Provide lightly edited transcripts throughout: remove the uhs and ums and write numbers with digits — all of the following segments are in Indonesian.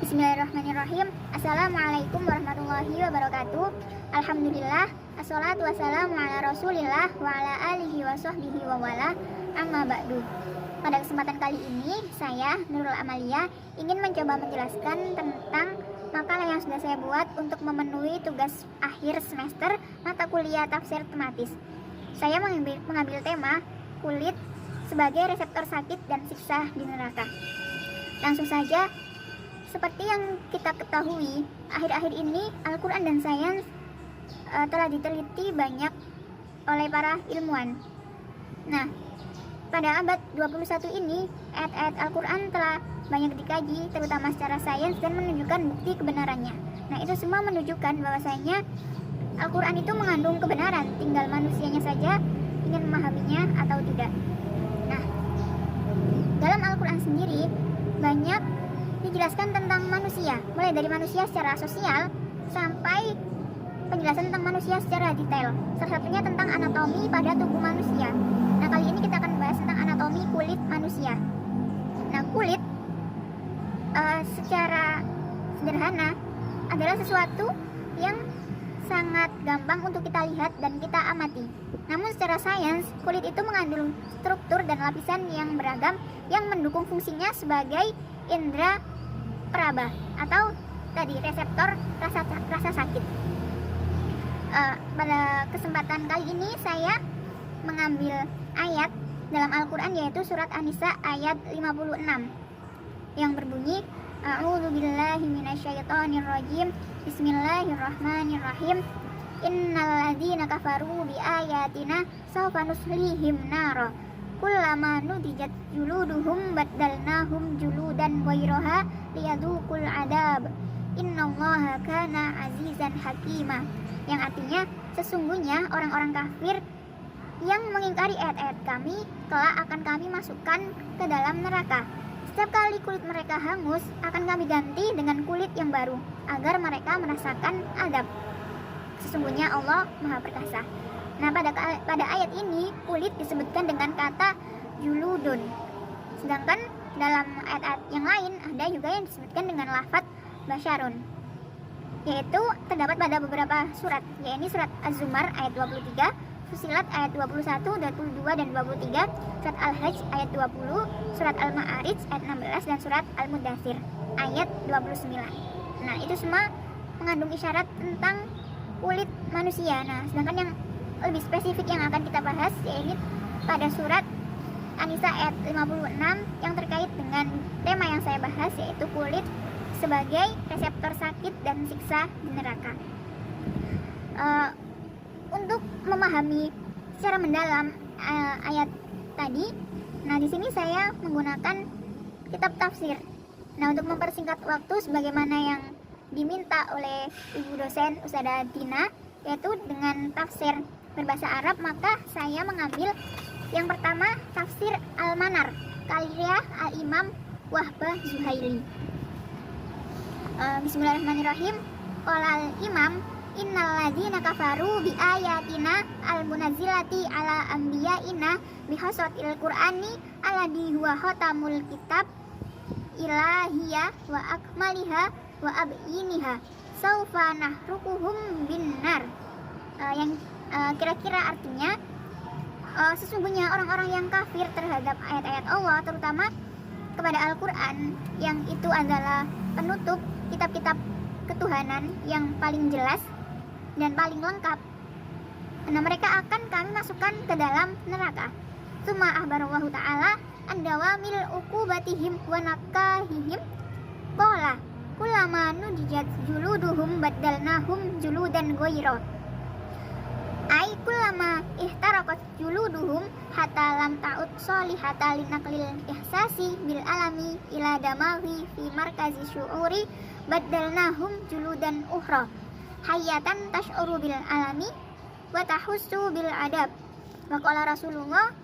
Bismillahirrahmanirrahim. Assalamualaikum warahmatullahi wabarakatuh. Alhamdulillah, assalatu wassalamu ala rasulillah wa ala alihi wa sahbihi wa wala, amma ba'du. Pada kesempatan kali ini, saya, Nurul Amalia, ingin mencoba menjelaskan tentang makalah yang sudah saya buat untuk memenuhi tugas akhir semester mata kuliah tafsir tematis. Saya mengambil tema kulit sebagai reseptor sakit dan siksa di neraka. Langsung saja. Seperti yang kita ketahui, akhir-akhir ini Al-Quran dan sains telah diteliti banyak oleh para ilmuwan. Nah, pada abad 21 ini, ayat-ayat Al-Quran telah banyak dikaji, terutama secara sains, dan menunjukkan bukti kebenarannya. Nah, itu semua menunjukkan bahwasanya Al-Quran itu mengandung kebenaran, tinggal manusianya saja ingin memahaminya atau tidak. Nah, dalam Al-Quran sendiri, banyak dijelaskan tentang manusia, mulai dari manusia secara sosial sampai penjelasan tentang manusia secara detail. Salah satunya tentang anatomi pada tubuh manusia. Nah, kali ini kita akan bahas tentang anatomi kulit manusia. Nah, kulit secara sederhana adalah sesuatu yang sangat gampang untuk kita lihat dan kita amati. Namun secara sains, kulit itu mengandung struktur dan lapisan yang beragam yang mendukung fungsinya sebagai indera peraba atau tadi reseptor rasa sakit. Pada kesempatan kali ini saya mengambil ayat dalam Al-Quran, yaitu surat An-Nisa ayat 56 yang berbunyi, A'udzubillahi minasyaitonirrajim, Bismillahirrahmanirrahim, Innalladzina kafaru biayatina sawfa nuslihim nara kullama nudijat juluduhum baddalnahum juludan ghairaha liyadzuqul adab innallaha kana azizan hakima, yang artinya sesungguhnya orang-orang kafir yang mengingkari ayat-ayat kami kelak akan kami masukkan ke dalam neraka. Setiap kali kulit mereka hangus akan kami ganti dengan kulit yang baru agar mereka merasakan adab. Sesungguhnya Allah Maha Perkasa. Nah, pada ayat ini kulit disebutkan dengan kata juludun. Sedangkan dalam ayat-ayat yang lain ada juga yang disebutkan dengan lafaz basyarun. Yaitu terdapat pada beberapa surat, yaitu surat Az-Zumar ayat 23, Fusilat ayat 21, 22 dan 23, surat Al-Hajj ayat 20, surat Al-Ma'arij ayat 16 dan surat Al-Mudathir ayat 29. Nah, itu semua mengandung isyarat tentang kulit manusia. Nah, sedangkan yang lebih spesifik yang akan kita bahas yaitu pada surat An-Nisa ayat 56 yang terkait dengan tema yang saya bahas, yaitu kulit sebagai reseptor sakit dan siksa di neraka. Untuk memahami secara mendalam ayat tadi, nah di sini saya menggunakan kitab tafsir. Nah, untuk mempersingkat waktu sebagaimana yang diminta oleh ibu dosen Ustadzah Dina, yaitu dengan tafsir berbahasa Arab, maka saya mengambil yang pertama tafsir Al-Manar karya Al-Imam Wahbah Zuhaili. Bismillahirrahmanirrahim. Qala al-Imam innalladzina kafaru bi ayatina al-munazzilati ala anbiya'ina bihasatil qur'ani alladhi huwa khatamul kitab ilahiyah wa akmaliha wa ab'iniha saufa nahrukuhum binnar. Yang kira-kira artinya sesungguhnya orang-orang yang kafir terhadap ayat-ayat Allah, terutama kepada Al-Quran yang itu adalah penutup kitab-kitab ketuhanan yang paling jelas dan paling lengkap, nah mereka akan kami masukkan ke dalam neraka. Tsumma akhbarallahu ta'ala andawamil uqubatihim wa nakahihim qala kullama nudijat juluduhum baddalnahum juludan ghaira ay kullama ihtaraqat juluduhum hatta lam ta'ud salihata linaklil ihsasi bil alami ila damaghi fi markazi syu'uri baddalnahum juludan ukhra hayatan tash'uru bil alami wa tahussu bil adab. Wa qala Rasulullah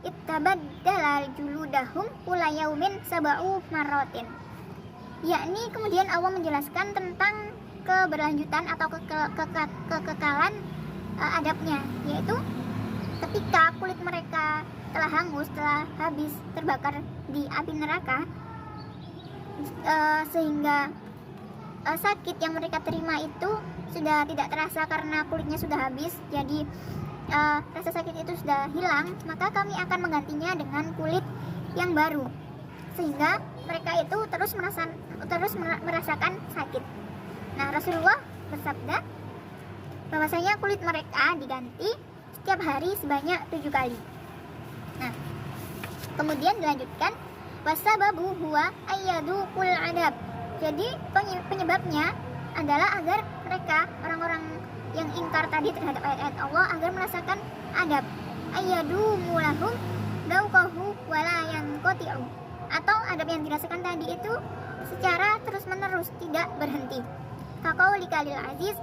ittabaddala juludahum kula yaumin sab'u marratin. Yakni kemudian Allah menjelaskan tentang keberlanjutan atau kekekalan adabnya, yaitu ketika kulit mereka telah hangus, telah habis terbakar di api neraka, sehingga sakit yang mereka terima itu sudah tidak terasa karena kulitnya sudah habis. Jadi rasa sakit itu sudah hilang, maka kami akan menggantinya dengan kulit yang baru, sehingga mereka itu terus merasakan sakit. Nah, Rasulullah bersabda bahwasanya kulit mereka diganti setiap hari sebanyak 7 kali. Nah, kemudian dilanjutkan wasababu huwa ayyadukul adab. Jadi penyebabnya adalah agar mereka, orang-orang yang ingkar tadi terhadap ayat-ayat Allah, agar merasakan adab. Ayyadumu lahum dauqahu wala yanqati'u. Atau adab yang dirasakan tadi itu secara terus-menerus, tidak berhenti. Kaqaulika lil aziz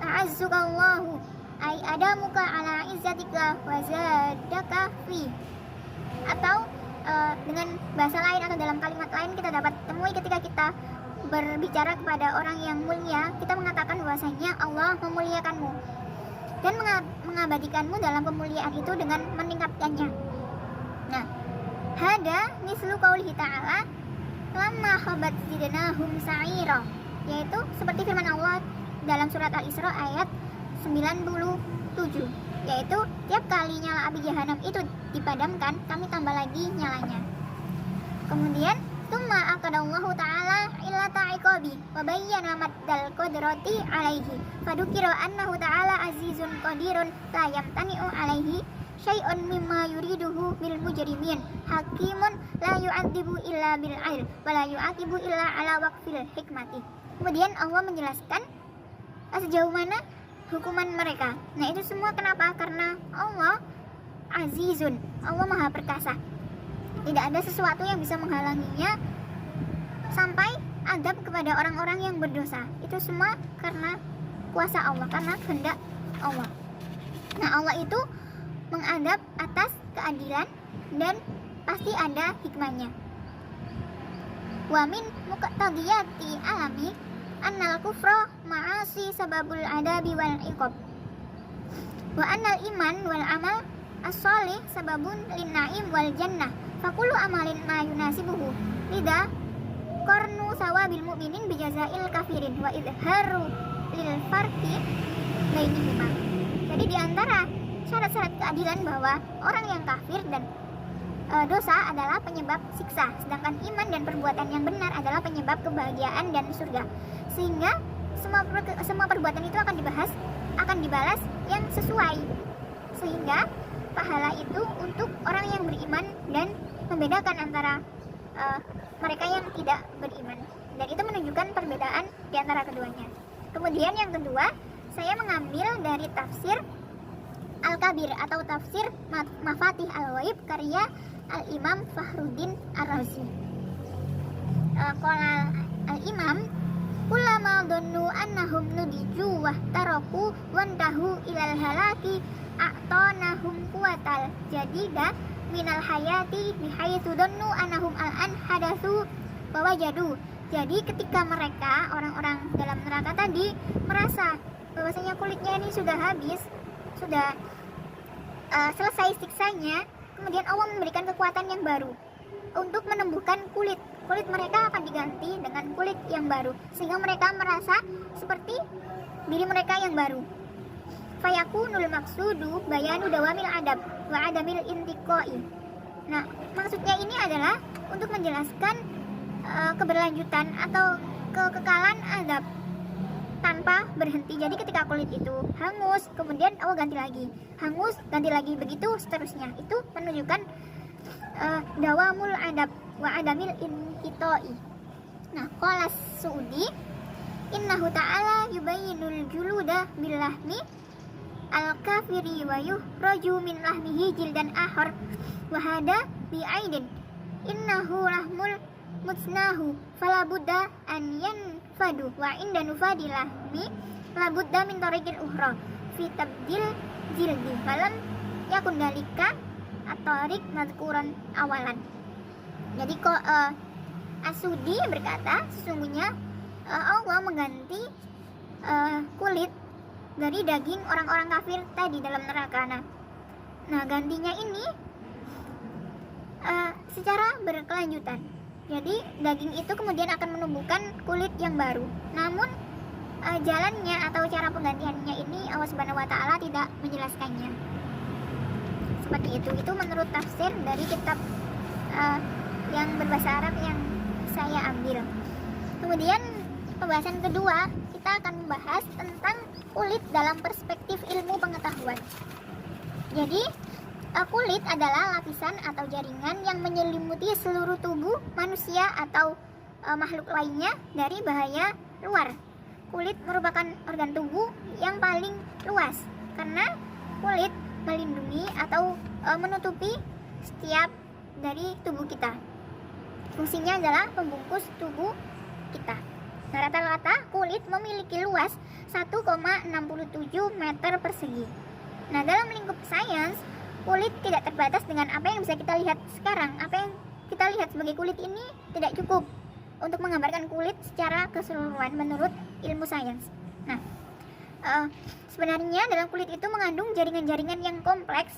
a'azzukallahu ay adamuka ala izzatika wa zadaka fi. Atau dengan bahasa lain atau dalam kalimat lain kita dapat temui ketika kita berbicara kepada orang yang mulia, kita mengatakan bahwasanya Allah memuliakanmu dan mengabadikanmu dalam kemuliaan itu dengan meningkatkannya. Nah, hada mislu qaulihi ta'ala lamma khabat zidnahum sa'ira, yaitu seperti firman Allah dalam surat Al-Isra ayat 97, yaitu tiap kali nyala api jahanam itu dipadamkan, kami tambah lagi nyalanya. Kemudian tsumma aqadallahu ta'ala illa ta'iqabi wa bayyana maddal qadrati alaihi fadukira annahu ta'ala azizun qadirun la yamtani'u alaihi syai'un mimma yuriduhu bil mujrimin hakimun la yu'adzibu illa bil 'adl wa la yu'aqibu illa ala waqfil hikmati. Kemudian Allah menjelaskan sejauh mana hukuman mereka. Nah, itu semua kenapa? Karena Allah azizun, Allah maha perkasa. Tidak ada sesuatu yang bisa menghalanginya sampai adab kepada orang-orang yang berdosa. Itu semua karena kuasa Allah, karena kehendak Allah. Nah, Allah itu mengadab atas keadilan dan pasti ada hikmahnya. Wa min muqtadiyati alami annal kufra ma'asi sababul adabi wal iqab wa annal iman wal amal as-salih sababun lin na'im wal jannah fakulu amalin ma yunasibuhu lida qarnu sawabil mu'minin bijazail kafirin wa idharu lil farqi bainihima. Jadi diantara syarat-syarat keadilan bahwa orang yang kafir dan dosa adalah penyebab siksa, sedangkan iman dan perbuatan yang benar adalah penyebab kebahagiaan dan surga. Sehingga semua perbuatan itu akan dibalas yang sesuai, sehingga pahala itu untuk orang yang beriman dan membedakan antara mereka yang tidak beriman, dan itu menunjukkan perbedaan di antara keduanya. Kemudian yang kedua, saya mengambil dari tafsir Al-Kabir atau tafsir Mafatih Al-Ghaib karya Al-Imam Fakhruddin Ar-Razi. Qala Al-Imam kullama dhannu annahum nudiju wahtaraku wantahu ilal halaki a'tanahum quwatal jadida minal hayati bihaitsu dhannu annahum al-an hadatsu wa wajadu. Jadi ketika mereka, orang-orang dalam neraka tadi, merasa bahwasanya kulitnya ini sudah habis, sudah selesai siksanya, kemudian Allah memberikan kekuatan yang baru untuk menumbuhkan kulit mereka akan diganti dengan kulit yang baru, sehingga mereka merasa seperti diri mereka yang baru. Fayakunul maksudu bayanu dawamil adab wa adamil intiqai. Nah, maksudnya ini adalah untuk menjelaskan keberlanjutan atau kekekalan adab tanpa berhenti. Jadi ketika kulit itu hangus, kemudian Allah ganti lagi, hangus, ganti lagi, begitu seterusnya. Itu menunjukkan dawamul adab wa adamil inqita'i. Nah, qala Suudi innahu ta'ala yubayyinul juluda bil lahmi al-kafiri wa yuhraju min lahmihi jildan ahar wa hada bi aidin innahu lahmul mutsnahu fala budda an yanfadu wa inda nufadi lahmi la budda min tariqil ukhra fi tabdil jildi falam yakun dalika at-tariq madhkuran awalan. Jadi As-Sudi berkata, sesungguhnya Allah mengganti kulit dari daging orang-orang kafir tadi dalam neraka. Nah, gantinya ini secara berkelanjutan. Jadi daging itu kemudian akan menumbuhkan kulit yang baru. Namun jalannya atau cara penggantiannya ini Allah Subhanahu wa taala tidak menjelaskannya. Seperti itu. Itu menurut tafsir dari kitab yang berbahasa Arab yang saya ambil. Kemudian pembahasan kedua, kita akan membahas tentang kulit dalam perspektif ilmu pengetahuan. Jadi kulit adalah lapisan atau jaringan yang menyelimuti seluruh tubuh manusia atau makhluk lainnya dari bahaya luar. Kulit merupakan organ tubuh yang paling luas karena kulit melindungi atau menutupi setiap dari tubuh kita. Fungsinya adalah pembungkus tubuh kita. Nah, rata-rata kulit memiliki luas 1,67 meter persegi. Nah, dalam lingkup sains, kulit tidak terbatas dengan apa yang bisa kita lihat sekarang. Apa yang kita lihat sebagai kulit ini tidak cukup untuk menggambarkan kulit secara keseluruhan menurut ilmu sains. Nah, sebenarnya dalam kulit itu mengandung jaringan-jaringan yang kompleks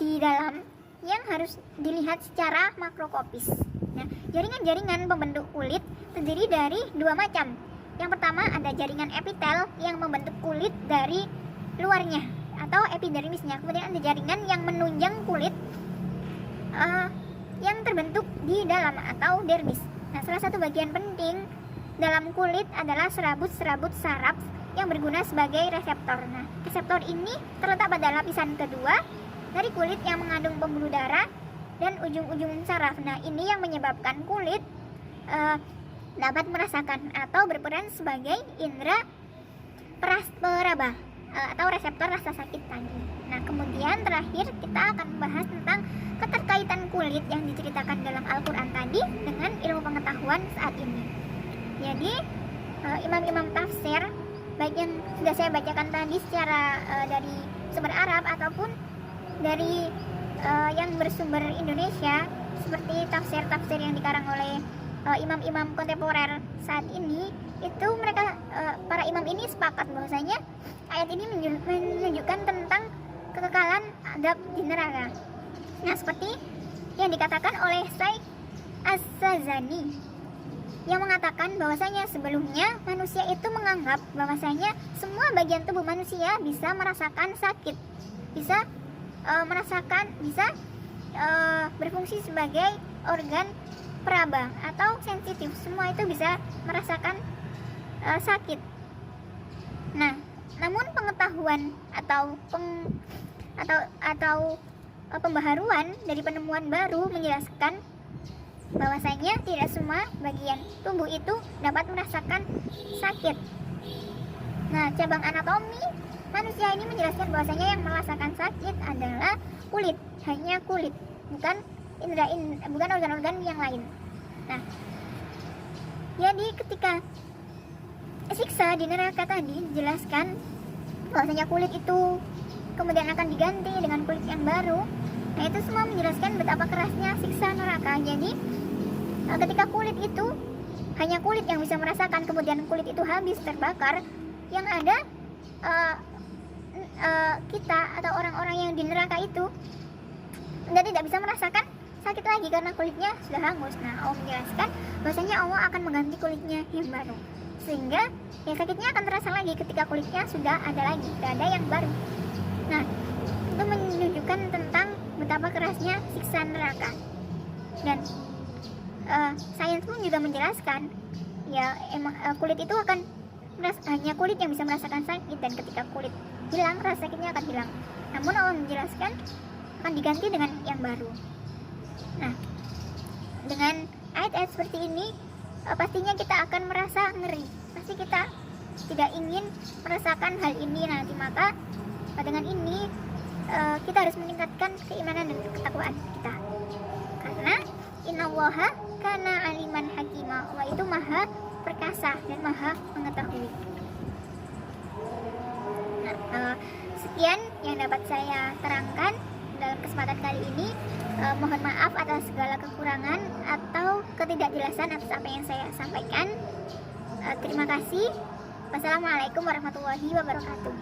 di dalam yang harus dilihat secara makroskopis. Nah, jaringan-jaringan pembentuk kulit terdiri dari dua macam. Yang pertama ada jaringan epitel yang membentuk kulit dari luarnya atau epidermisnya. Kemudian ada jaringan yang menunjang kulit yang terbentuk di dalam atau dermis. Nah, salah satu bagian penting dalam kulit adalah serabut-serabut saraf yang berguna sebagai reseptor. Nah, reseptor ini terletak pada lapisan kedua dari kulit yang mengandung pembuluh darah dan ujung-ujung saraf. Nah, ini yang menyebabkan kulit dapat merasakan atau berperan sebagai indera peraba atau reseptor rasa sakit tadi. Nah, kemudian terakhir kita akan membahas tentang keterkaitan kulit yang diceritakan dalam Al-Quran tadi dengan ilmu pengetahuan saat ini. Jadi imam-imam tafsir baik yang sudah saya bacakan tadi secara dari sumber Arab ataupun dari yang bersumber Indonesia, seperti tafsir-tafsir yang dikarang oleh imam-imam kontemporer saat ini, itu mereka para imam ini sepakat bahwasanya ayat ini menunjukkan tentang kekekalan azab di neraka. Nah, seperti yang dikatakan oleh Syekh Az-Zazani yang mengatakan bahwasanya sebelumnya manusia itu menganggap bahwasanya semua bagian tubuh manusia bisa merasakan sakit, bisa berfungsi sebagai organ peraba atau sensitif. Semua itu bisa merasakan sakit. Nah, namun pengetahuan atau pembaharuan dari penemuan baru menjelaskan bahwasanya tidak semua bagian tubuh itu dapat merasakan sakit. Nah, cabang anatomi manusia ini menjelaskan bahwasanya yang merasakan sakit adalah kulit, hanya kulit, bukan organ-organ yang lain. Nah, jadi ketika siksa di neraka tadi dijelaskan bahwasanya kulit itu kemudian akan diganti dengan kulit yang baru. Nah, itu semua menjelaskan betapa kerasnya siksa neraka. Jadi ketika kulit itu hanya kulit yang bisa merasakan, kemudian kulit itu habis terbakar, yang ada kita atau orang-orang yang di neraka itu tidak bisa merasakan sakit lagi karena kulitnya sudah hangus. Nah, Allah menjelaskan bahwasanya Allah akan mengganti kulitnya yang baru, sehingga ya sakitnya akan terasa lagi ketika kulitnya sudah ada yang baru. Nah, itu menunjukkan tentang betapa kerasnya siksa neraka. Dan sains pun juga menjelaskan ya emang kulit itu akan hanya kulit yang bisa merasakan sakit, dan ketika kulit hilang rasa sakitnya akan hilang. Namun Allah menjelaskan akan diganti dengan yang baru. Nah, dengan ayat-ayat seperti ini pastinya kita akan merasa ngeri. Pasti kita tidak ingin merasakan hal ini nanti. Maka dengan ini kita harus meningkatkan keimanan dan ketakwaan kita. Karena innallaha kana aliman hakima, Allah itu maha perkasa dan maha mengetahui. Nah, sekian yang dapat saya terangkan dalam kesempatan kali ini. Mohon maaf atas segala kekurangan atau ketidakjelasan atas apa yang saya sampaikan. Terima kasih. Wassalamualaikum warahmatullahi wabarakatuh.